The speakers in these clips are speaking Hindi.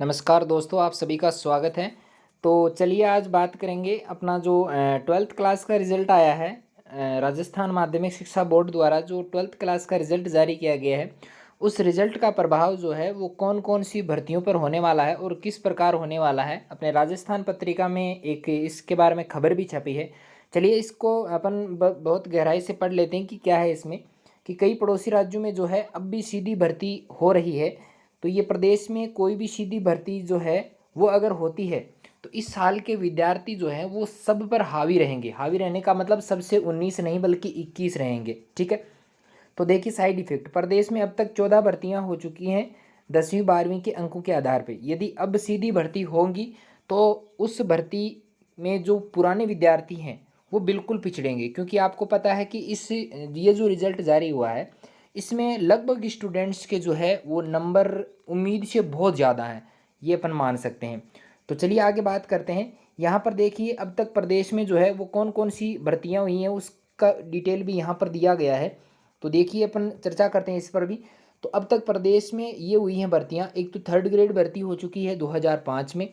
नमस्कार दोस्तों, आप सभी का स्वागत है। तो चलिए आज बात करेंगे अपना जो 12th क्लास का रिज़ल्ट आया है। राजस्थान माध्यमिक शिक्षा बोर्ड द्वारा जो 12th क्लास का रिज़ल्ट जारी किया गया है, उस रिज़ल्ट का प्रभाव जो है वो कौन कौन सी भर्तियों पर होने वाला है और किस प्रकार होने वाला है। अपने राजस्थान पत्रिका में एक इसके बारे में खबर भी छपी है। चलिए इसको अपन बहुत गहराई से पढ़ लेते हैं कि क्या है इसमें। कि कई पड़ोसी राज्यों में जो है अब भी सीधी भर्ती हो रही है। तो ये प्रदेश में कोई भी सीधी भर्ती जो है वो अगर होती है तो इस साल के विद्यार्थी जो हैं वो सब पर हावी रहेंगे। हावी रहने का मतलब सबसे 19 नहीं बल्कि 21 रहेंगे। ठीक है। तो देखिए साइड इफेक्ट, प्रदेश में अब तक 14 भर्तियां हो चुकी हैं 10वीं 12वीं के अंकों के आधार पर। यदि अब सीधी भर्ती होंगी तो उस भर्ती में जो पुराने विद्यार्थी हैं वो बिल्कुल पिछड़ेंगे, क्योंकि आपको पता है कि ये जो रिजल्ट जारी हुआ है इसमें लगभग स्टूडेंट्स के जो है वो नंबर उम्मीद से बहुत ज़्यादा हैं, ये अपन मान सकते हैं। तो चलिए आगे बात करते हैं। यहाँ पर देखिए अब तक प्रदेश में जो है वो कौन कौन सी भर्तियाँ हुई हैं उसका डिटेल भी यहाँ पर दिया गया है। तो देखिए अपन चर्चा करते हैं इस पर भी। तो अब तक प्रदेश में ये हुई हैं भर्तियाँ। एक तो थर्ड ग्रेड भर्ती हो चुकी है 2005 में,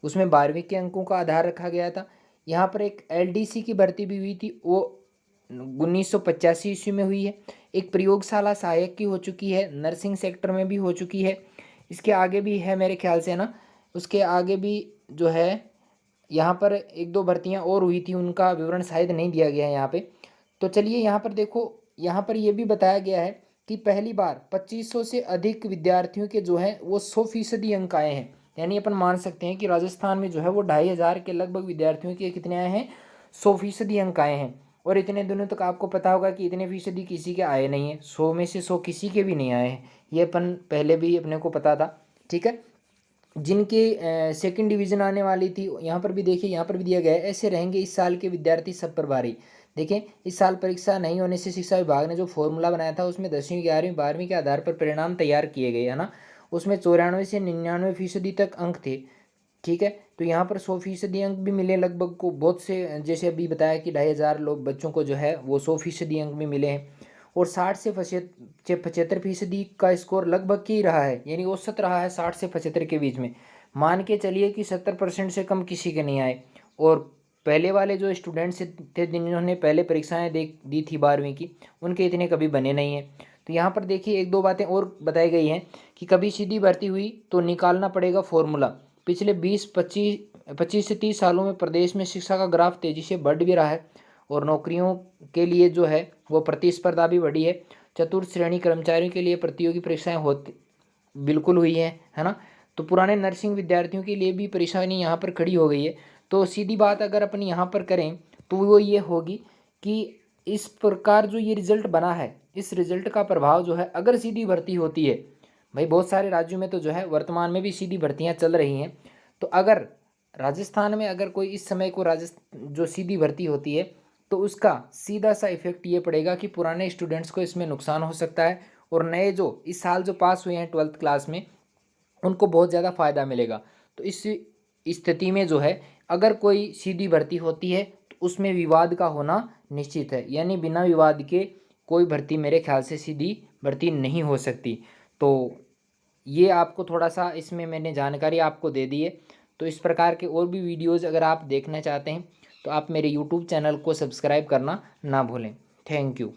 उसमें 12वीं के अंकों का आधार रखा गया था। यहाँ पर एक एलडीसी की भर्ती भी हुई थी, वो 1985 ईस्वी में हुई है। एक प्रयोगशाला सहायक की हो चुकी है, नर्सिंग सेक्टर में भी हो चुकी है। इसके आगे भी है मेरे ख्याल से ना, उसके आगे भी जो है यहाँ पर एक दो भर्तियाँ और हुई थी, उनका विवरण शायद नहीं दिया गया है यहाँ पे। तो चलिए यहाँ पर देखो, यहाँ पर ये भी बताया गया है कि पहली बार 2500 से अधिक विद्यार्थियों के जो है वो 100% अंक आए हैं। यानी अपन मान सकते हैं कि राजस्थान में जो है वो 2500 के लगभग विद्यार्थियों के कितने आए हैं, 100% अंक आए हैं। और इतने दिनों तक आपको पता होगा कि इतने फीसदी किसी के आए नहीं हैं, 100 में से 100 किसी के भी नहीं आए हैं। ये अपन पहले भी अपने को पता था। ठीक है। जिनके सेकंड डिवीज़न आने वाली थी, यहाँ पर भी देखिए, यहाँ पर भी दिया गया है, ऐसे रहेंगे इस साल के विद्यार्थी सब पर भारी। देखें, इस साल परीक्षा नहीं होने से शिक्षा विभाग ने जो फॉर्मूला बनाया था उसमें 10वीं 11वीं 12वीं के आधार पर परिणाम तैयार किए गए, है ना। उसमें 94 से 99% तक अंक थे। ठीक है। तो यहाँ पर 100% अंक भी मिले लगभग को, बहुत से जैसे अभी बताया कि 2500 लोग बच्चों को जो है वो 100% अंक भी मिले हैं। और 60 से 75% का स्कोर लगभग की रहा है, यानी औसत रहा है 60 से 75 के बीच में। मान के चलिए कि 70% से कम किसी के नहीं आए। और पहले वाले जो स्टूडेंट्स थे जिन्होंने पहले परीक्षाएं दी थी 12वीं की, उनके इतने कभी बने नहीं हैं। तो यहाँ पर देखिए एक दो बातें और बताई गई हैं कि कभी सीधी भर्ती हुई तो निकालना पड़ेगा फॉर्मूला। पिछले 25 से 30 सालों में प्रदेश में शिक्षा का ग्राफ तेज़ी से बढ़ भी रहा है और नौकरियों के लिए जो है वो प्रतिस्पर्धा भी बढ़ी है। चतुर्थ श्रेणी कर्मचारियों के लिए प्रतियोगी परीक्षाएं होती बिल्कुल हुई हैं, है ना। तो पुराने नर्सिंग विद्यार्थियों के लिए भी परेशानी यहाँ पर खड़ी हो गई है। तो सीधी बात अगर अपन यहाँ पर करें तो वो ये होगी कि इस प्रकार जो ये रिज़ल्ट बना है, इस रिज़ल्ट का प्रभाव जो है अगर सीधी भर्ती होती है, भाई बहुत सारे राज्यों में तो जो है वर्तमान में भी सीधी भर्तियाँ चल रही हैं। तो अगर राजस्थान में अगर कोई इस समय को जो सीधी भर्ती होती है तो उसका सीधा सा इफेक्ट ये पड़ेगा कि पुराने स्टूडेंट्स को इसमें नुकसान हो सकता है और नए जो इस साल जो पास हुए हैं 12th क्लास में उनको बहुत ज़्यादा फ़ायदा मिलेगा। तो इस स्थिति में जो है अगर कोई सीधी भर्ती होती है तो उसमें विवाद का होना निश्चित है, यानी बिना विवाद के कोई भर्ती मेरे ख्याल से सीधी भर्ती नहीं हो सकती। तो ये आपको थोड़ा सा इसमें मैंने जानकारी आपको दे दी है। तो इस प्रकार के और भी वीडियोज़ अगर आप देखना चाहते हैं तो आप मेरे यूट्यूब चैनल को सब्सक्राइब करना ना भूलें। Thank you.